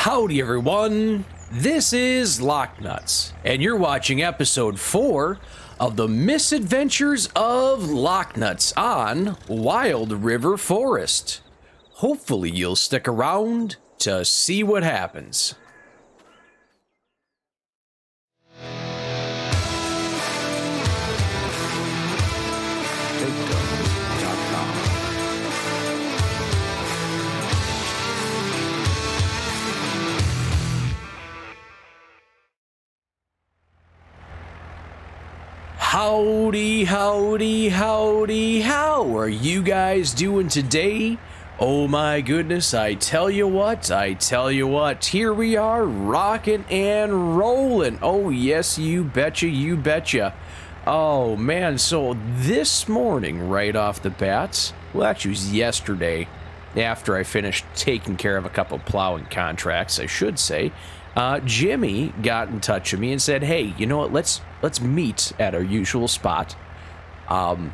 Howdy everyone, this is LockNutz, and you're watching episode 4 of the misadventures of LockNutz on Wild River Forest. Hopefully you'll stick around to see what happens. Howdy, howdy, howdy, how are you guys doing today? Oh my goodness, I tell you what, here we are, rocking and rolling. Oh yes, you betcha, you betcha. Oh man, so this morning, right off the bat, well actually it was yesterday, after I finished taking care of a couple plowing contracts, I should say, Jimmy got in touch with me and said, hey, you know what, let's meet at our usual spot. And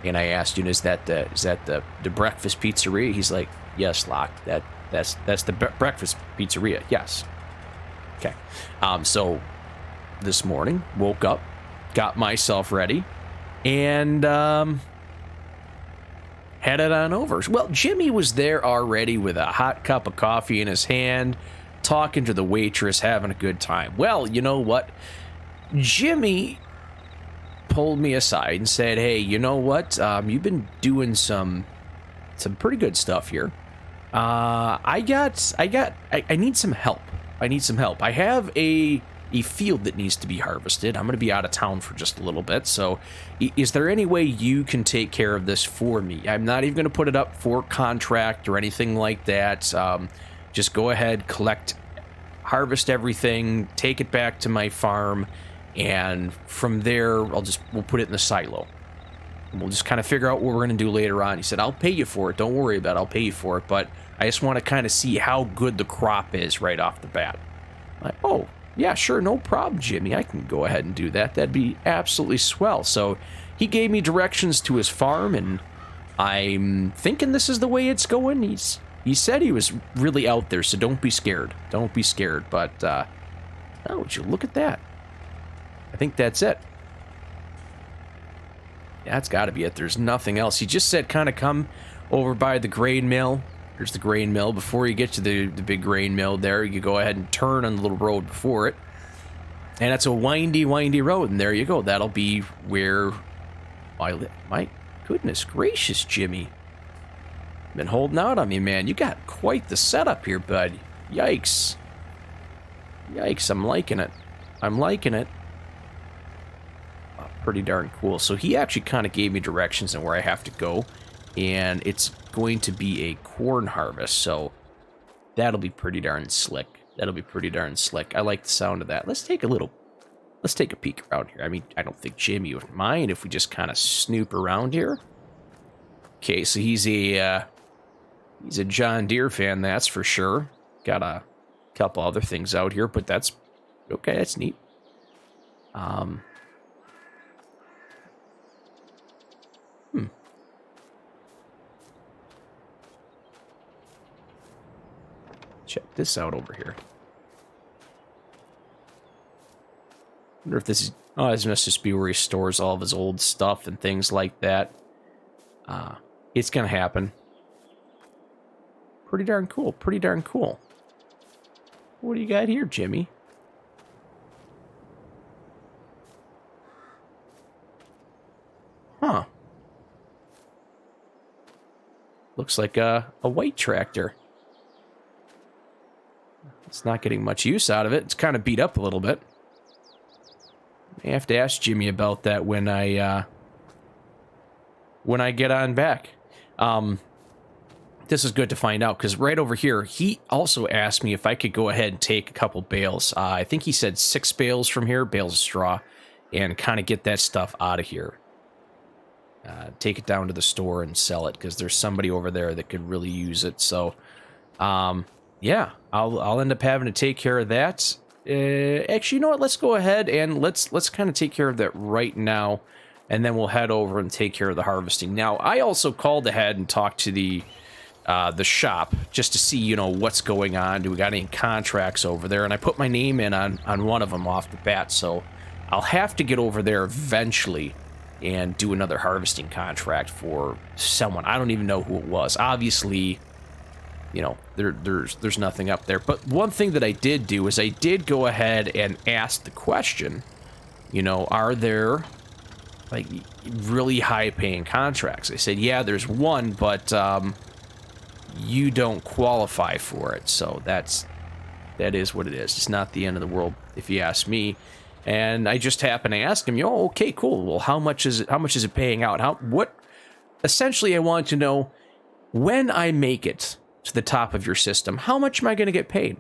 I asked, you know, is that the breakfast pizzeria? He's like, yes, Locke, that's the breakfast pizzeria, yes. Okay. So this morning, woke up, got myself ready, and headed on over. Well, Jimmy was there already with a hot cup of coffee in his hand, talking to the waitress, having a good time. Well, you know what? Jimmy pulled me aside and said, hey, you know what? You've been doing some pretty good stuff here. I need some help. I have a field that needs to be harvested. I'm going to be out of town for just a little bit. So is there any way you can take care of this for me? I'm not even going to put it up for contract or anything like that. Just go ahead, harvest everything, take it back to my farm, and from there, we'll put it in the silo. And we'll just kind of figure out what we're going to do later on. He said, I'll pay you for it. Don't worry about it. I'll pay you for it. But I just want to kind of see how good the crop is right off the bat. I'm like, oh, yeah, sure. No problem, Jimmy. I can go ahead and do that. That'd be absolutely swell. So he gave me directions to his farm, and I'm thinking this is the way it's going. He said he was really out there, so don't be scared. Don't be scared. But, oh, would you look at that? I think that's it. That's got to be it. There's nothing else. He just said kind of come over by the grain mill. There's the grain mill. Before you get to the big grain mill there, you go ahead and turn on the little road before it. And it's a windy, windy road. And there you go. That'll be where I live. My goodness gracious, Jimmy. Been holding out on me, man. You got quite the setup here, bud. Yikes. Yikes, I'm liking it. I'm liking it. Oh, pretty darn cool. So he actually kind of gave me directions on where I have to go. And it's going to be a corn harvest, so that'll be pretty darn slick. That'll be pretty darn slick. I like the sound of that. Let's take a peek around here. I mean, I don't think Jimmy would mind if we just kind of snoop around here. Okay, so he's a John Deere fan, that's for sure. Got a couple other things out here, but that's okay. That's neat. Check this out over here. Wonder if this is... Oh, this must just be where he stores all of his old stuff and things like that. It's gonna happen. Pretty darn cool. Pretty darn cool. What do you got here, Jimmy? Huh. Looks like a white tractor. It's not getting much use out of it. It's kind of beat up a little bit. I have to ask Jimmy about that when I get on back. This is good to find out, because right over here, he also asked me if I could go ahead and take a couple bales. I think he said 6 bales from here, bales of straw, and kind of get that stuff out of here. Take it down to the store and sell it, because there's somebody over there that could really use it. So, yeah, I'll end up having to take care of that. Actually, you know what? Let's go ahead and let's kind of take care of that right now, and then we'll head over and take care of the harvesting. Now, I also called ahead and talked to the the shop just to see, you know, what's going on. Do we got any contracts over there? And I put my name in on one of them off the bat, so I'll have to get over there eventually and do another harvesting contract for someone. I don't even know who it was. Obviously, you know, there's nothing up there. But one thing that I did do is I did go ahead and ask the question, you know, are there like really high paying contracts? I said, yeah, there's one, but you don't qualify for it. So that is what it is. It's not the end of the world if you ask me. And I just happened to ask him, oh, okay, cool. Well, how much is it paying out? Essentially I want to know, when I make it to the top of your system, how much am I going to get paid?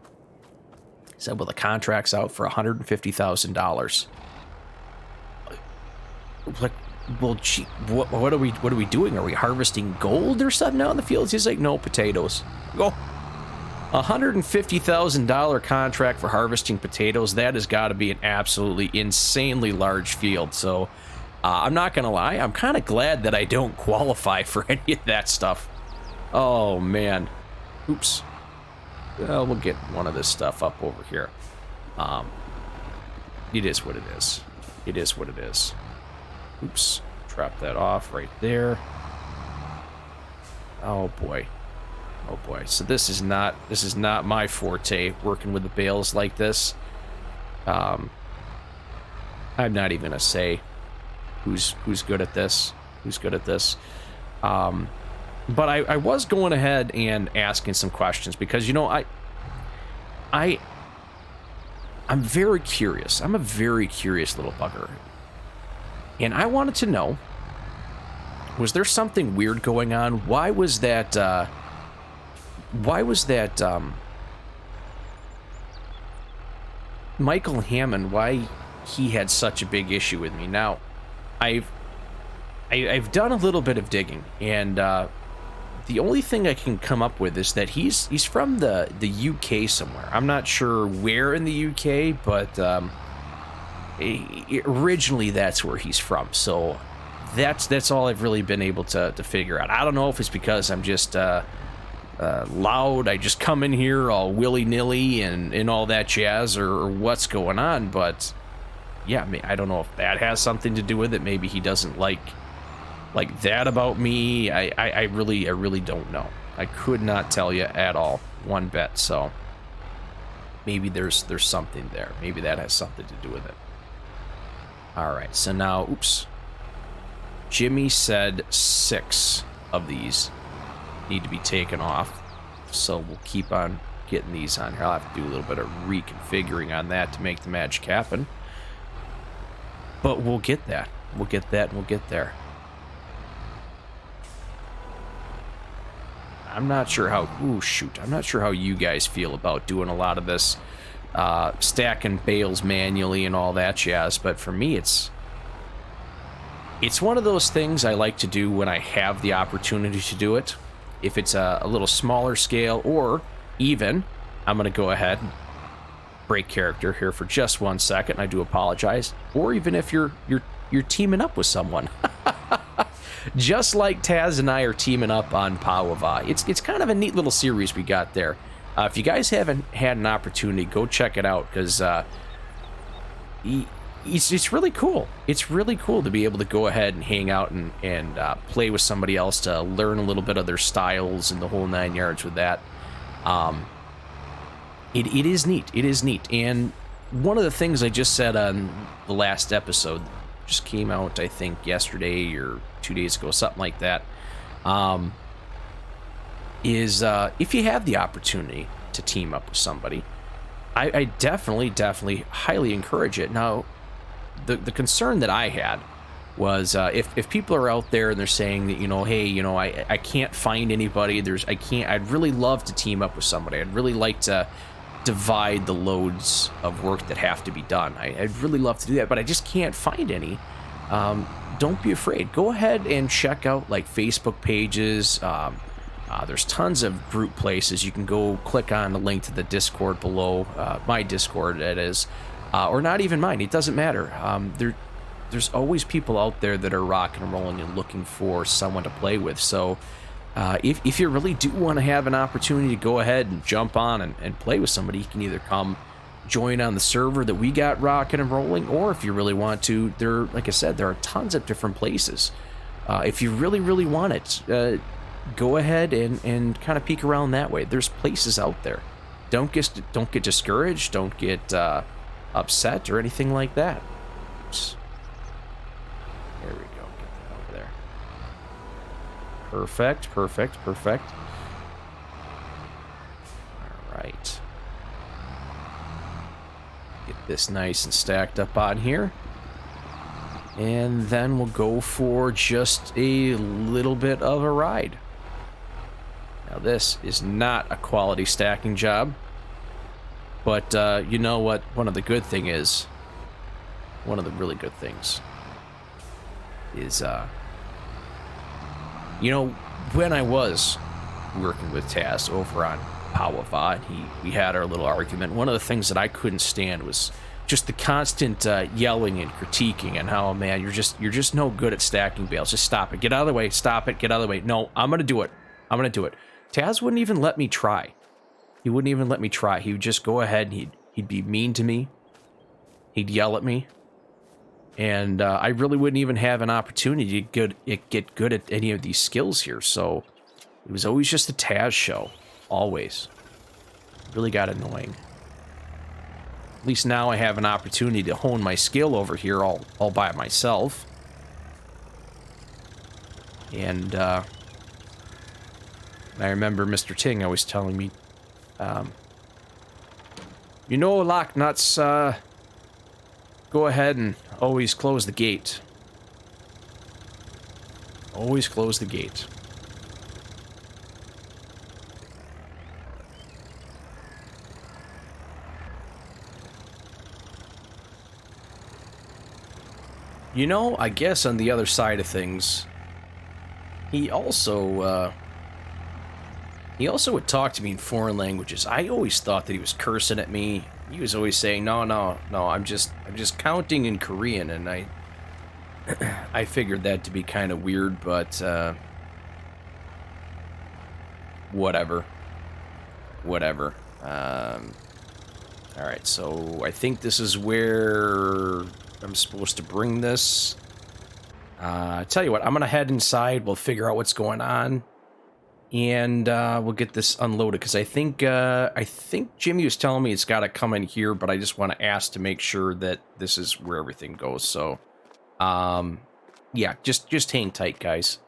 He said, well, the contract's out for $150,000. Like, well, gee, what are we doing? Are we harvesting gold or something out in the fields? He's like, no, potatoes. Go. $150,000 contract for harvesting potatoes. That has got to be an absolutely insanely large field. So I'm not gonna lie, I'm kind of glad that I don't qualify for any of that stuff. Oh man, oops. Well, we'll get one of this stuff up over here. It is what it is. It is what it is. Oops, drop that off right there. Oh boy. Oh boy, so this is not my forte, working with the bales like this. I'm not even gonna say who's good at this, but I was going ahead and asking some questions because, you know, I'm very curious. I'm a very curious little bugger, and I wanted to know, was there something weird going on? Why was that Michael Hammond, why he had such a big issue with me? Now, I've done a little bit of digging, and the only thing I can come up with is that he's from the UK somewhere. I'm not sure where in the UK, but originally that's where he's from. So that's all I've really been able to figure out. I don't know if it's because I'm just loud, I just come in here all willy-nilly and all that jazz, or what's going on, but yeah, I don't know if that has something to do with it. Maybe he doesn't like that about me. I really don't know. I could not tell you at all, one bit. So maybe there's something there. Maybe that has something to do with it. All right, so now, oops, Jimmy said 6 of these need to be taken off, so we'll keep on getting these on here. I'll have to do a little bit of reconfiguring on that to make the magic happen, but we'll get that. We'll get that, and we'll get there. I'm not sure how, I'm not sure how you guys feel about doing a lot of this stacking bales manually and all that jazz, but for me it's one of those things I like to do when I have the opportunity to do it. If it's a little smaller scale, or even, I'm going to go ahead and break character here for just 1 second. I do apologize. Or even if you're teaming up with someone, just like Taz and I are teaming up on Pawava. It's kind of a neat little series we got there. If you guys haven't had an opportunity, go check it out, because it's really cool. It's really cool to be able to go ahead and hang out and play with somebody else, to learn a little bit of their styles and the whole 9 yards with that. It is neat. It is neat. And one of the things I just said on the last episode, just came out, I think, yesterday or 2 days ago, something like that, is if you have the opportunity to team up with somebody, I definitely highly encourage it. Now, the concern that I had was if people are out there and they're saying that, you know, hey, you know, I can't find anybody, I'd really love to team up with somebody. I'd really like to divide the loads of work that have to be done. I'd really love to do that, but I just can't find any. Don't be afraid. Go ahead and check out like Facebook pages. There's tons of group places. You can go click on the link to the Discord below, my Discord, that is. Or not even mine, it doesn't matter. There's always people out there that are rocking and rolling and looking for someone to play with. So If you really do want to have an opportunity to go ahead and jump on and play with somebody, you can either come join on the server that we got rocking and rolling, or if you really want to, like I said, there are tons of different places. If you really want it, go ahead and kind of peek around that way. There's places out there. Don't get discouraged. Don't get upset or anything like that. Oops. There we go. Get that over there. Perfect. All right. Get this nice and stacked up on here. And then we'll go for just a little bit of a ride. Now this is not a quality stacking job. But you know what? One of the really good things is, you know, when I was working with Taz over on Powava, we had our little argument. One of the things that I couldn't stand was just the constant yelling and critiquing and how, man, you're just no good at stacking bales. Just stop it. Get out of the way. Stop it. Get out of the way. No, I'm going to do it. Taz wouldn't even let me try. He wouldn't even let me try. He would just go ahead and he'd be mean to me. He'd yell at me. And I really wouldn't even have an opportunity to get good at any of these skills here. So it was always just a Taz show. Always. Really got annoying. At least now I have an opportunity to hone my skill over here all by myself. And I remember Mr. Tingg always telling me, you know, LockNutz, go ahead and always close the gate. Always close the gate. You know, I guess on the other side of things, he also would talk to me in foreign languages. I always thought that he was cursing at me. He was always saying, no, I'm just counting in Korean, and I figured that to be kind of weird, but whatever. All right, so I think this is where I'm supposed to bring this. Tell you what, I'm gonna head inside. We'll figure out what's going on, and we'll get this unloaded. Because I think Jimmy was telling me it's got to come in here, but I just want to ask to make sure that this is where everything goes. So, yeah, just hang tight, guys.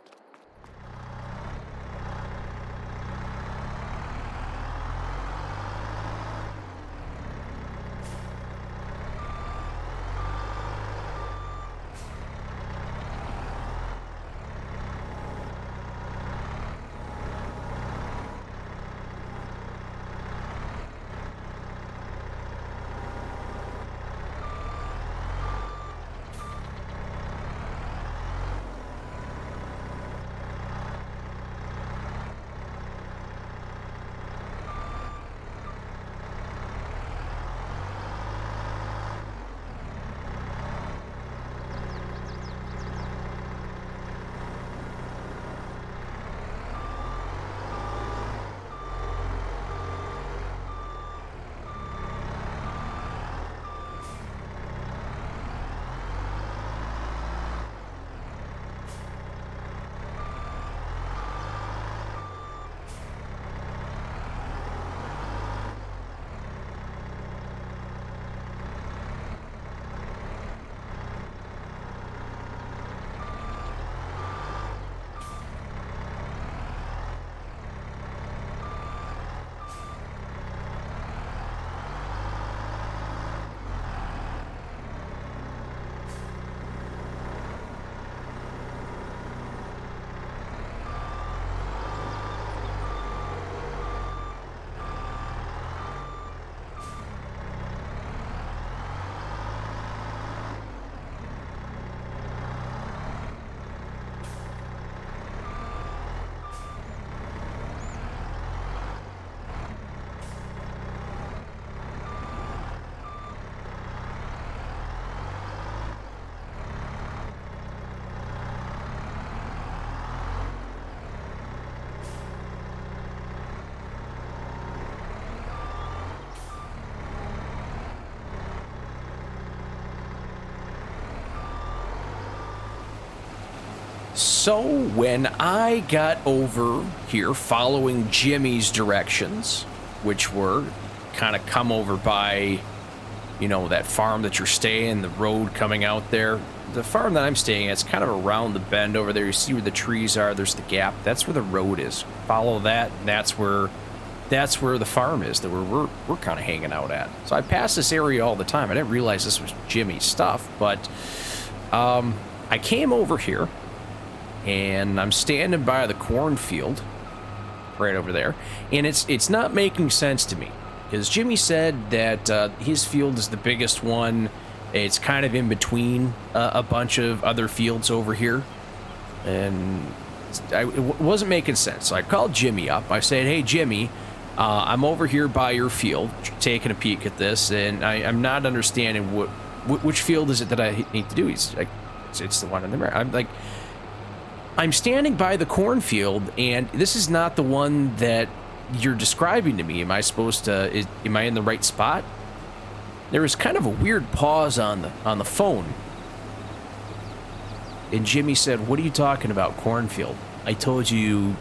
So when I got over here following Jimmy's directions, which were kind of come over by, you know, that farm that you're staying, the road coming out there. The farm that I'm staying at is kind of around the bend over there. You see where the trees are, there's the gap. That's where the road is. Follow that, and that's where the farm is that we're kind of hanging out at. So I pass this area all the time. I didn't realize this was Jimmy's stuff, but I came over here, and I'm standing by the cornfield right over there, and it's not making sense to me because Jimmy said that his field is the biggest one. It's kind of in between a bunch of other fields over here, and it wasn't making sense. So I called Jimmy up. I said, "Hey, Jimmy, I'm over here by your field, taking a peek at this, and I'm not understanding which field is it that I need to do." He's like, "It's the one in the mirror." I'm like, "I'm standing by the cornfield, and this is not the one that you're describing to me. Am I supposed to? Am I in the right spot?" There was kind of a weird pause on the phone, and Jimmy said, "What are you talking about, cornfield? I told you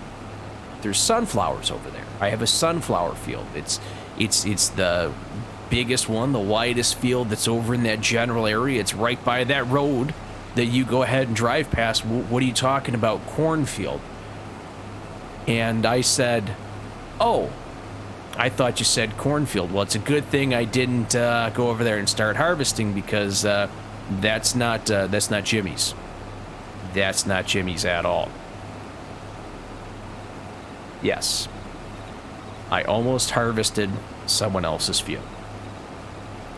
there's sunflowers over there. I have a sunflower field. It's the biggest one, the widest field that's over in that general area. It's right by that road that you go ahead and drive past. What are you talking about, cornfield?" And I said, "Oh, I thought you said cornfield. Well, it's a good thing I didn't go over there and start harvesting because that's not Jimmy's. That's not Jimmy's at all." Yes, I almost harvested someone else's field.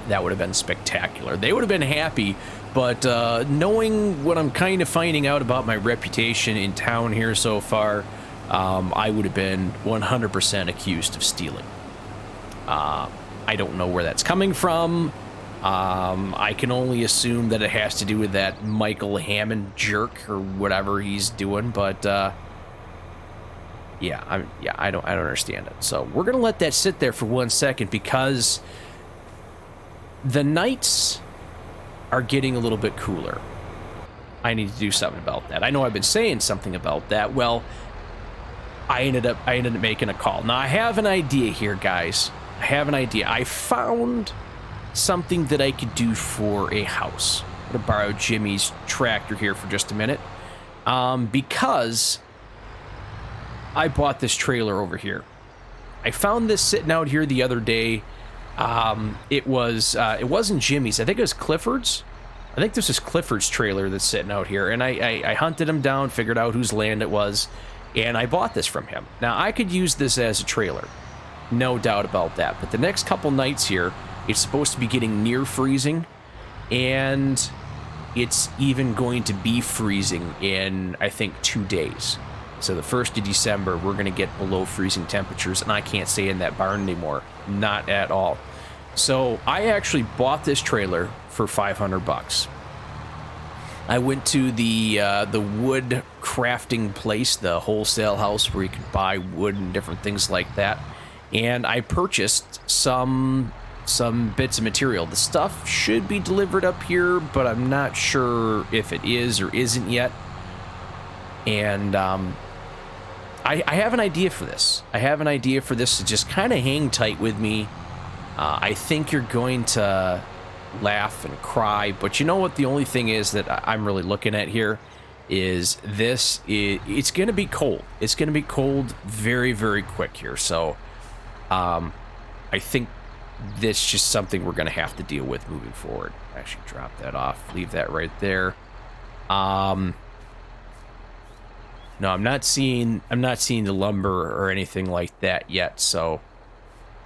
That would have been spectacular. They would have been happy, but knowing what I'm kind of finding out about my reputation in town here so far, I would have been 100% accused of stealing. I don't know where that's coming from. I can only assume that it has to do with that Michael Hammond jerk or whatever he's doing, but I don't understand it. So we're gonna let that sit there for 1 second because the nights are getting a little bit cooler. I need to do something about that. I know I've been saying something about that. Well, I ended up making a call. Now I have an idea here, guys. I have an idea. I found something that I could do for a house. I'm gonna borrow Jimmy's tractor here for just a minute, because I bought this trailer over here. I found this sitting out here the other day. It wasn't Jimmy's. I think it was Clifford's. I think this is Clifford's trailer that's sitting out here, and I hunted him down, figured out whose land it was, and I bought this from him. Now, I could use this as a trailer, no doubt about that, but the next couple nights here, it's supposed to be getting near freezing, and it's even going to be freezing in, I think, 2 days. So the 1st of December, we're going to get below freezing temperatures, and I can't stay in that barn anymore. Not at all. So I actually bought this trailer for $500. I went to the wood crafting place, the wholesale house where you can buy wood and different things like that, and I purchased some bits of material. The stuff should be delivered up here, but I'm not sure if it is or isn't yet. And I have an idea for this. I have an idea for this to just kind of hang tight with me. I think you're going to laugh and cry, but you know what the only thing is that I'm really looking at here is this. It's going to be cold. It's going to be cold very, very quick here. So I think this is just something we're going to have to deal with moving forward. Actually, drop that off. Leave that right there. No, I'm not seeing the lumber or anything like that yet. So, all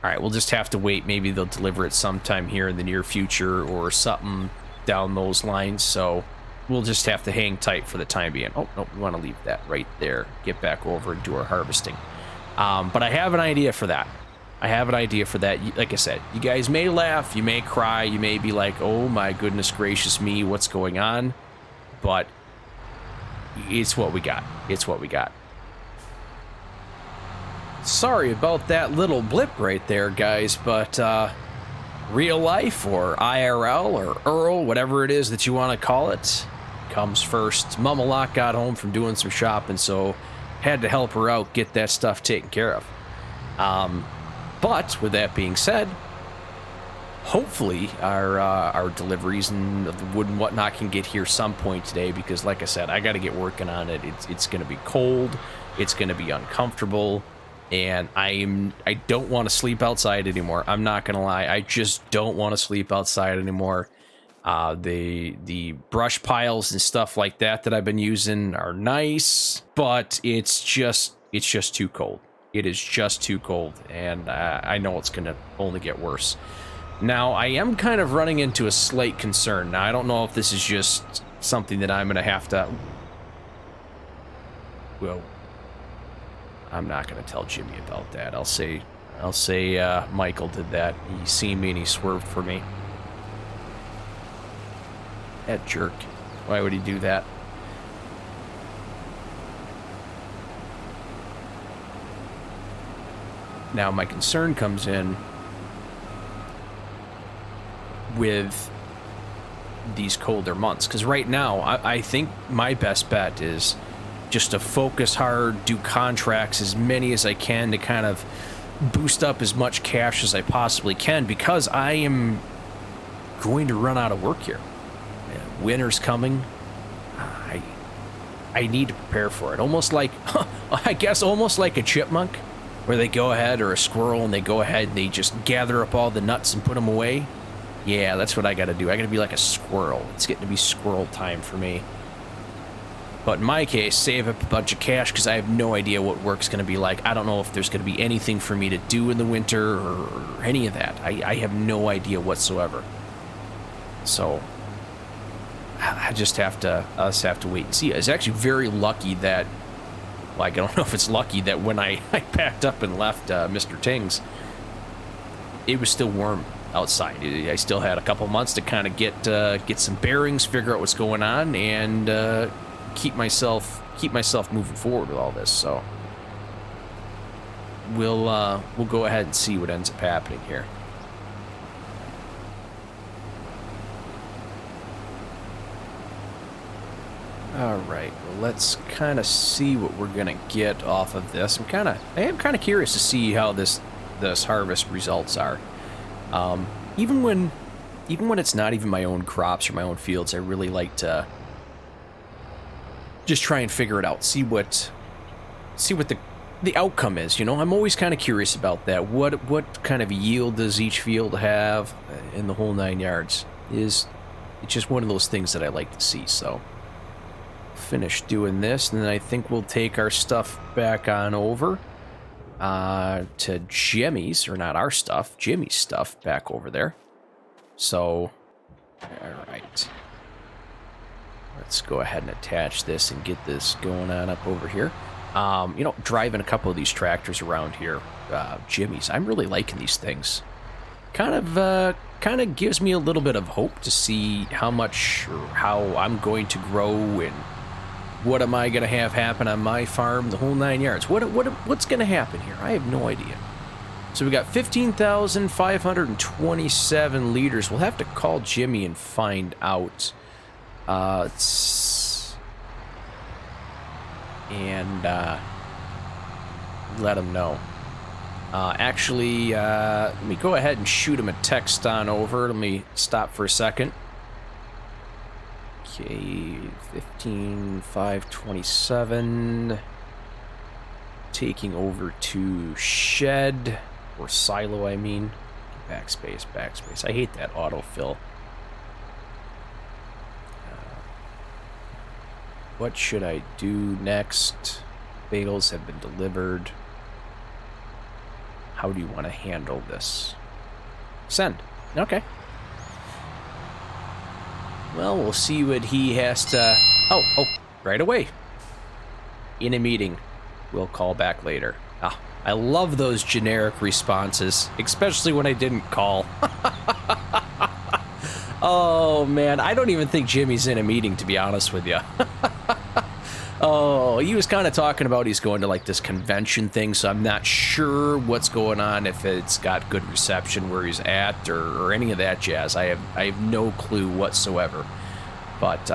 right, we'll just have to wait. Maybe they'll deliver it sometime here in the near future or something down those lines. So we'll just have to hang tight for the time being. Oh, no, we want to leave that right there. Get back over and do our harvesting. But I have an idea for that. Like I said, you guys may laugh, you may cry, you may be like, oh my goodness gracious me, what's going on? But it's what we got. It's what we got. Sorry about that little blip right there, guys, but real life or IRL or Earl, whatever it is that you want to call it, comes first. Mama Lock got home from doing some shopping, so had to help her out, get that stuff taken care of. But with that being said, hopefully our deliveries and the wood and whatnot can get here some point today, because like I said, I got to get working on it. It's going to be cold, it's going to be uncomfortable, and I don't want to sleep outside anymore. I'm not going to lie, I just don't want to sleep outside anymore. The brush piles and stuff like that I've been using are nice, but it's just too cold. It is just too cold, and I know it's going to only get worse. Now, I am kind of running into a slight concern. Now, I don't know if this is just something that I'm going to have to... Well, I'm not going to tell Jimmy about that. I'll say Michael did that. He seen me and he swerved for me. That jerk. Why would he do that? Now, my concern comes in with these colder months, because right now I think my best bet is just to focus hard, do contracts as many as I can to kind of boost up as much cash as I possibly can, because I am going to run out of work here. Winter's coming. I need to prepare for it, almost like I guess almost like a chipmunk, where they go ahead, or a squirrel, and they go ahead and they just gather up all the nuts and put them away. Yeah, that's what I gotta do. I gotta be like a squirrel. It's getting to be squirrel time for me. But in my case, save up a bunch of cash, because I have no idea what work's gonna be like. I don't know if there's gonna be anything for me to do in the winter or any of that. I have no idea whatsoever. So I just have to wait and see. It's actually very lucky that, like, I don't know if it's lucky that when I packed up and left Mr. Tingg's, it was still warm outside. I still had a couple months to kind of get some bearings, figure out what's going on, and keep myself moving forward with all this. So we'll go ahead and see what ends up happening here. All right, well, let's kind of see what we're gonna get off of this. I am kind of curious to see how this harvest results are. Even when it's not even my own crops or my own fields, I really like to just try and figure it out, see what the outcome is. You know, I'm always kind of curious about that. What kind of yield does each field have in the whole 9 yards? It's just one of those things that I like to see. So finish doing this, and then I think we'll take our stuff back on over to Jimmy's, or not our stuff, Jimmy's stuff back over there. So, all right, let's go ahead and attach this and get this going on up over here. You know, driving a couple of these tractors around here, Jimmy's, I'm really liking these things. Kind of gives me a little bit of hope to see how much, or how I'm going to grow, and what am I going to have happen on my farm, the whole 9 yards. What's going to happen here? I have no idea. So we got 15,527 liters. We'll have to call Jimmy and find out. And let him know. Actually, let me go ahead and shoot him a text on over. Let me stop for a second. Okay, 15,527. Taking over to shed, or silo, I mean. Backspace. I hate that autofill. What should I do next? Bales have been delivered. How do you want to handle this? Send. Okay. Well, we'll see what he has to... Oh, right away. In a meeting. We'll call back later. Ah, I love those generic responses, especially when I didn't call. Oh, man, I don't even think Jimmy's in a meeting, to be honest with you. Oh, he was kind of talking about he's going to, like, this convention thing, so I'm not sure what's going on, if it's got good reception where he's at, or any of that jazz. I have no clue whatsoever. But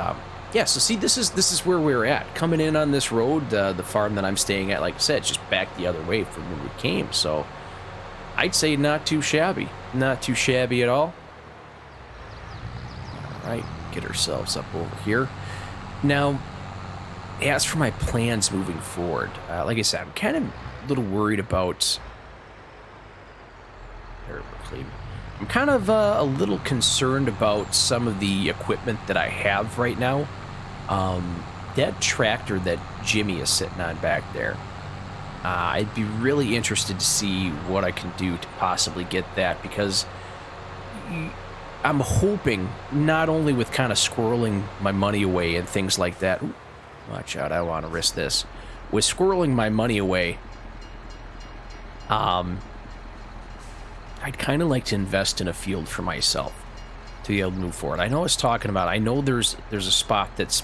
yeah, so see, this is where we're at. Coming in on this road, the farm that I'm staying at, like I said, it's just back the other way from where we came. So I'd say not too shabby. Not too shabby at all. All right, get ourselves up over here. Now, as for my plans moving forward, like I said, I'm kind of a little worried about... I'm kind of a little concerned about some of the equipment that I have right now. That tractor that Jimmy is sitting on back there, I'd be really interested to see what I can do to possibly get that, because I'm hoping, not only with kind of squirreling my money away and things like that. Ooh, watch out, I don't want to risk this. With squirreling my money away, I'd kind of like to invest in a field for myself to be able to move forward. I know I was talking about, I know there's a spot that's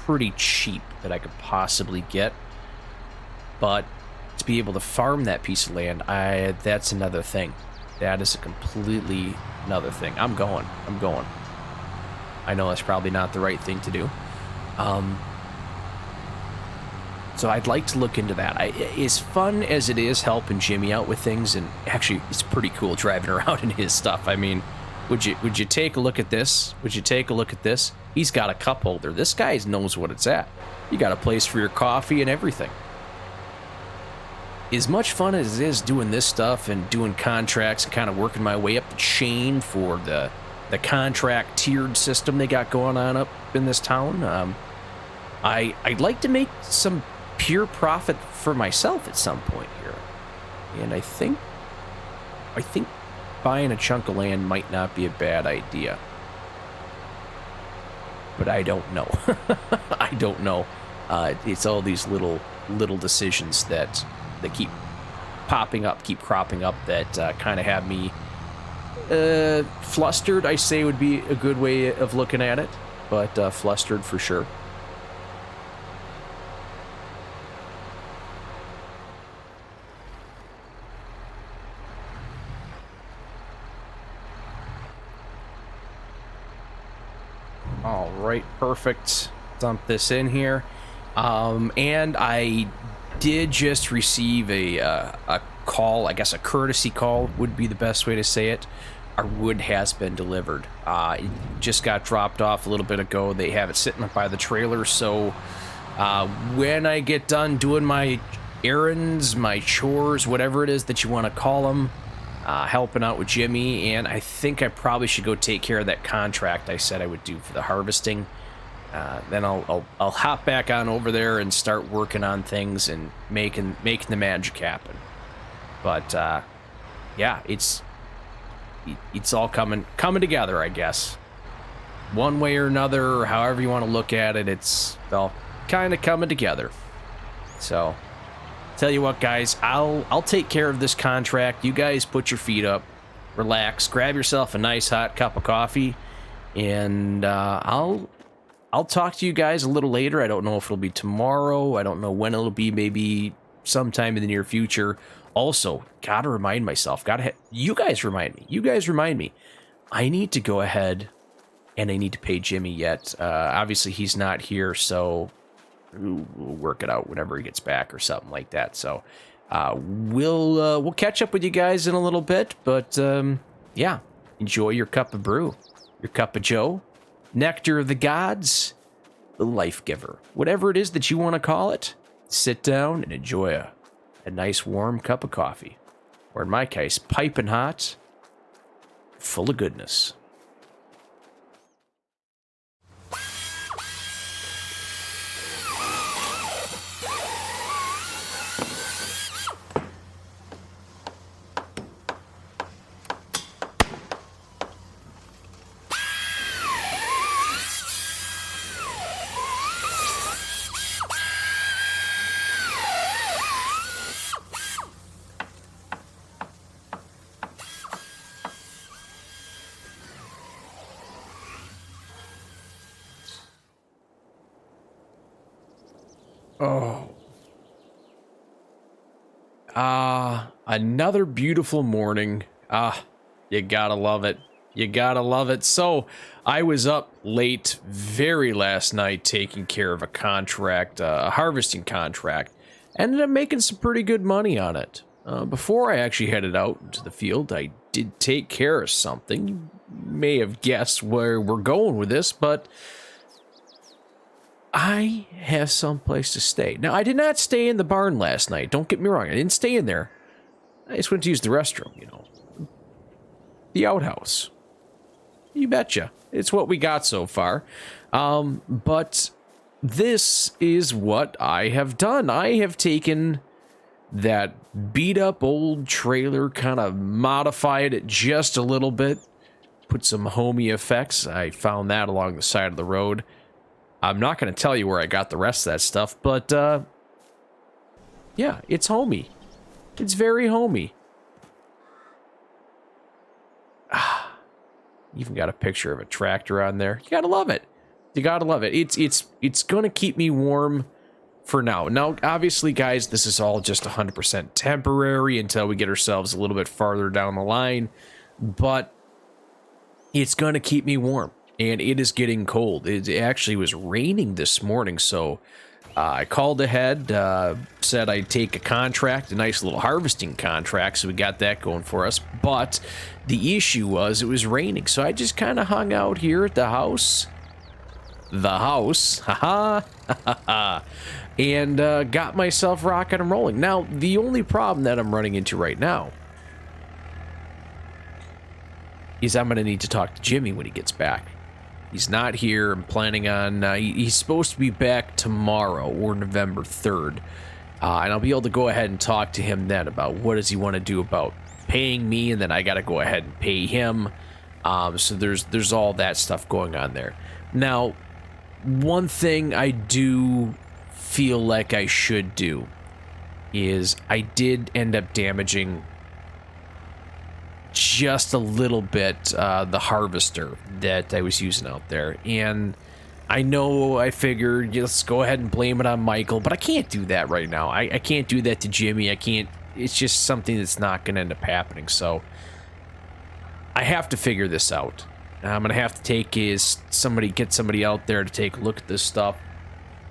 pretty cheap that I could possibly get, but to be able to farm that piece of land, that's another thing. That is a completely another thing. I'm going. I know that's probably not the right thing to do. So I'd like to look into that. As fun as it is helping Jimmy out with things, and actually it's pretty cool driving around in his stuff. I mean, would you take a look at this? Would you take a look at this? He's got a cup holder. This guy knows what it's at. You got a place for your coffee and everything. As much fun as it is doing this stuff and doing contracts and kind of working my way up the chain for the contract tiered system they got going on up in this town, I'd like to make some pure profit for myself at some point here. And I think buying a chunk of land might not be a bad idea. But I don't know. I don't know. It's all these little decisions that keep popping up, keep cropping up, that kind of have me flustered, I say would be a good way of looking at it. But flustered for sure. All right, perfect. Dump this in here. And I did just receive a call, I guess a courtesy call would be the best way to say it. Our wood has been delivered. It just got dropped off a little bit ago. They have it sitting up by the trailer, so when I get done doing my errands, my chores, whatever it is that you want to call them, helping out with Jimmy, and I think I probably should go take care of that contract I said I would do for the harvesting. Then I'll hop back on over there and start working on things and making the magic happen. But yeah, it's all coming together, I guess. One way or another, or however you want to look at it, it's all kind of coming together. So tell you what, guys, I'll take care of this contract. You guys put your feet up, relax, grab yourself a nice hot cup of coffee, and I'll talk to you guys a little later. I don't know if it'll be tomorrow. I don't know when it'll be. Maybe sometime in the near future. Also, gotta remind myself. You guys remind me. I need to go ahead and I need to pay Jimmy yet. Obviously, he's not here, so we'll work it out whenever he gets back or something like that. So we'll catch up with you guys in a little bit. But yeah, enjoy your cup of brew, your cup of joe, nectar of the gods, the life giver, whatever it is that you want to call it. Sit down and enjoy a nice warm cup of coffee, or in my case, piping hot, full of goodness. Oh. Another beautiful morning. You gotta love it. You gotta love it. So, I was up late very last night taking care of a contract, a harvesting contract. Ended up making some pretty good money on it. Before I actually headed out into the field, I did take care of something. You may have guessed where we're going with this, but I have someplace to stay. Now, I did not stay in the barn last night. Don't get me wrong. I didn't stay in there. I just went to use the restroom, you know. The outhouse. You betcha. It's what we got so far. But this is what I have done. I have taken that beat up old trailer, kind of modified it just a little bit, put some homey effects. I found that along the side of the road. I'm not going to tell you where I got the rest of that stuff, but yeah, it's homey. It's very homey. Even got a picture of a tractor on there. You gotta love it. You gotta love it. It's gonna keep me warm for now. Now, obviously, guys, this is all just 100% temporary until we get ourselves a little bit farther down the line. But it's gonna keep me warm, and it is getting cold. It actually was raining this morning, so I called ahead, said I'd take a contract, a nice little harvesting contract, so we got that going for us. But the issue was it was raining, so I just kind of hung out here at the house. Haha, and got myself rocking and rolling. Now, the only problem that I'm running into right now is I'm going to need to talk to Jimmy when he gets back. He's not here. I'm planning on, he's supposed to be back tomorrow or November 3rd. And I'll be able to go ahead and talk to him then about what does he want to do about paying me, and then I got to go ahead and pay him. So there's all that stuff going on there. Now, one thing I do feel like I should do is I did end up damaging just a little bit the harvester that I was using out there, and I know I figured let's go ahead and blame it on Michael, but I can't do that right now. I can't do that to Jimmy. I can't. It's just something that's not going to end up happening, so I have to figure this out. I'm going to have to get somebody out there to take a look at this stuff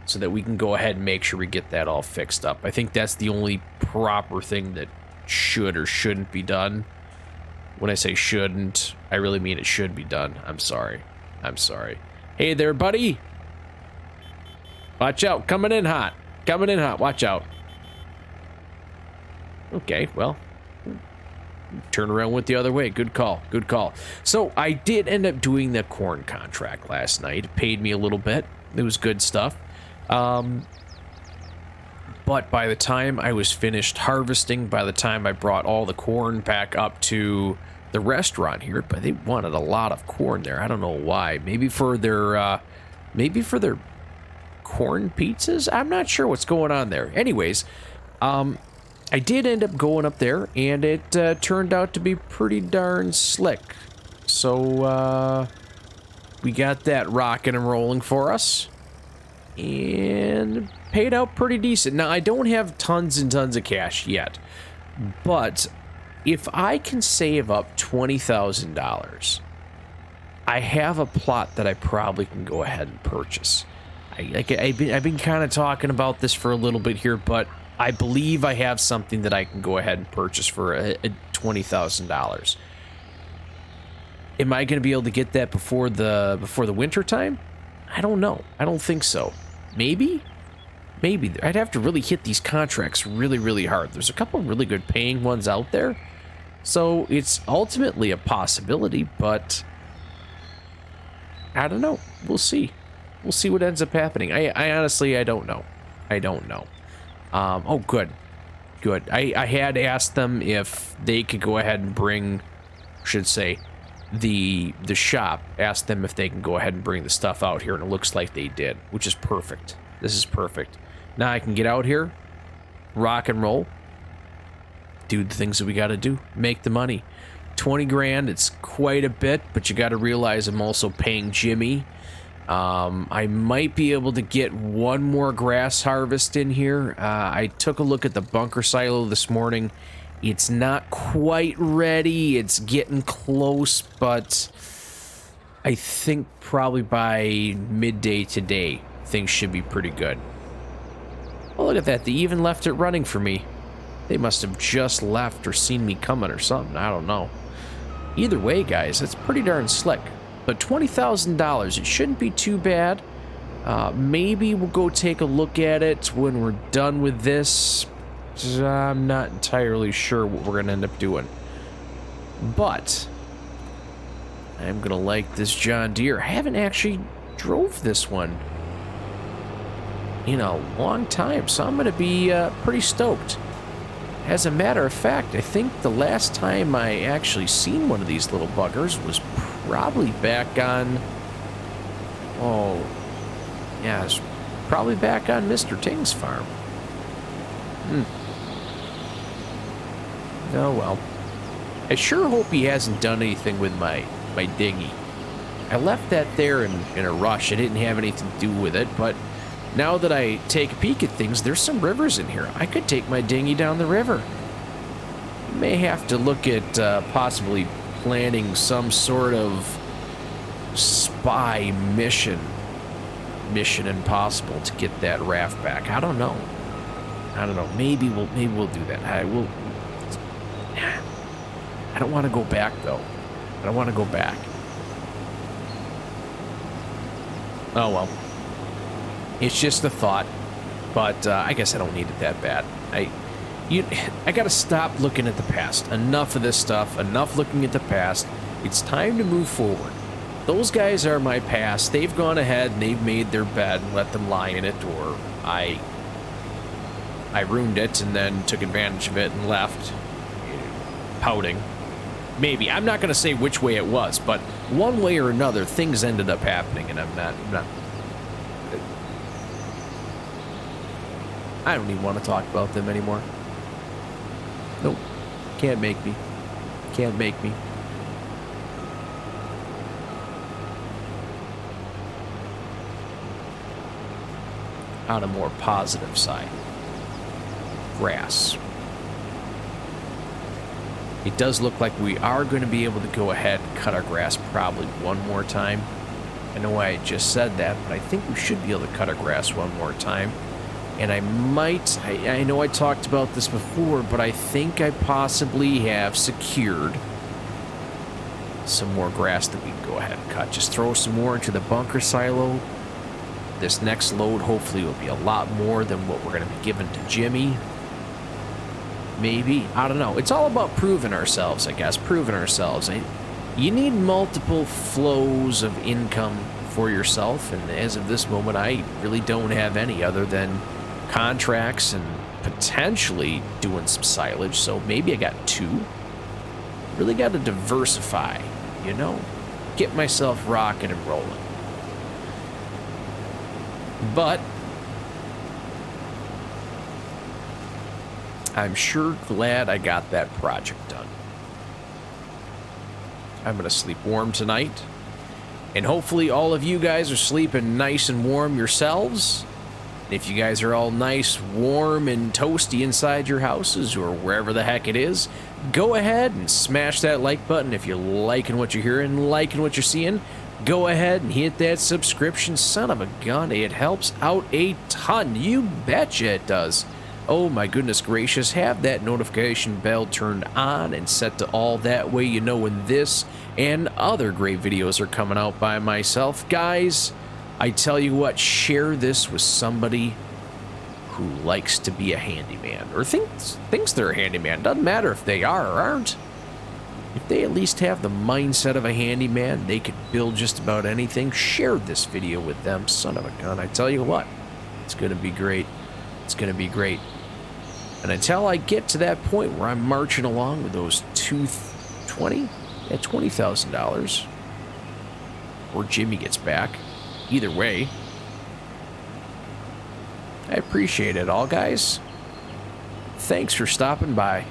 so that we can go ahead and make sure we get that all fixed up. I think that's the only proper thing that should or shouldn't be done. When I say shouldn't, I really mean it should be done. I'm sorry. I'm sorry. Hey there, buddy. Watch out. Coming in hot. Coming in hot. Watch out. Okay, well. Turn around, went the other way. Good call. Good call. So, I did end up doing the corn contract last night. It paid me a little bit. It was good stuff. But by the time I was finished harvesting, by the time I brought all the corn back up to the restaurant here, but they wanted a lot of corn there. I don't know why. Maybe for their corn pizzas? I'm not sure what's going on there. Anyways, I did end up going up there, and it turned out to be pretty darn slick. So, we got that rocking and rolling for us. And paid out pretty decent. Now, I don't have tons and tons of cash yet, but if I can save up $20,000, I have a plot that I probably can go ahead and purchase. I've been kind of talking about this for a little bit here, but I believe I have something that I can go ahead and purchase for a $20,000. Am I going to be able to get that before the winter time? I don't know. I don't think so. Maybe? Maybe. I'd have to really hit these contracts really, really hard. There's a couple really good paying ones out there. So it's ultimately a possibility, but I don't know. We'll see. We'll see what ends up happening. I honestly, I don't know. I don't know. Oh, good. Good. I had asked them if they could go ahead and bring, should say, the shop, asked them if they can go ahead and bring the stuff out here, and it looks like they did, which is perfect. This is perfect. Now I can get out here, rock and roll, do the things that we got to do, make the money. 20 grand, it's quite a bit, but you got to realize I'm also paying Jimmy. I might be able to get one more grass harvest in here. I took a look at the bunker silo this morning, It's not quite ready. It's getting close, but I think probably by midday today, things should be pretty good. Oh, look at that. They even left it running for me. They must have just left or seen me coming or something. I don't know. Either way, guys, it's pretty darn slick. But $20,000, it shouldn't be too bad. Maybe we'll go take a look at it when we're done with this. I'm not entirely sure what we're going to end up doing. But I'm going to like this John Deere. I haven't actually drove this one in a long time, so I'm going to be pretty stoked. As a matter of fact, I think the last time I actually seen one of these little buggers was probably back on... Oh, yeah, it's probably back on Mr. Ting's farm. Oh, well. I sure hope he hasn't done anything with my dinghy. I left that there in a rush. I didn't have anything to do with it, but now that I take a peek at things, there's some rivers in here. I could take my dinghy down the river. May have to look at possibly planning some sort of spy mission. Mission Impossible to get that raft back. I don't know. Maybe we'll do that. I don't want to go back though. I don't want to go back. Oh well. It's just a thought, but I guess I don't need it that bad. I gotta stop looking at the past. Enough of this stuff. Enough looking at the past. It's time to move forward. Those guys are my past. They've gone ahead and they've made their bed and let them lie in it, or I ruined it and then took advantage of it and left, pouting. Maybe. I'm not gonna say which way it was, but one way or another, things ended up happening, and I'm not. I don't even want to talk about them anymore. Nope. Can't make me. Can't make me. On a more positive side. Grass. It does look like we are going to be able to go ahead and cut our grass probably one more time. I know I just said that, but I think we should be able to cut our grass one more time. And I might, I know I talked about this before, but I think I possibly have secured some more grass that we can go ahead and cut. Just throw some more into the bunker silo. This next load hopefully will be a lot more than what we're going to be giving to Jimmy. Maybe. I don't know. It's all about proving ourselves, I guess. Proving ourselves. You need multiple flows of income for yourself, and as of this moment, I really don't have any other than contracts and potentially doing some silage, so maybe I got two. Really got to diversify, you know? Get myself rocking and rolling. But I'm sure glad I got that project done. I'm going to sleep warm tonight, and hopefully all of you guys are sleeping nice and warm yourselves. If you guys are all nice, warm, and toasty inside your houses or wherever the heck it is, go ahead and smash that like button if you're liking what you're hearing, liking what you're seeing. Go ahead and hit that subscription, son of a gun. It helps out a ton. You betcha it does. Oh my goodness gracious, have that notification bell turned on and set to all. That way you know when this and other great videos are coming out by myself. Guys, I tell you what, share this with somebody who likes to be a handyman, or thinks they're a handyman. Doesn't matter if they are or aren't. If they at least have the mindset of a handyman, they could build just about anything. Share this video with them, son of a gun. I tell you what, it's going to be great. It's going to be great. And until I get to that point where I'm marching along with those $20,000, or Jimmy gets back, either way, I appreciate it all, guys. Thanks for stopping by.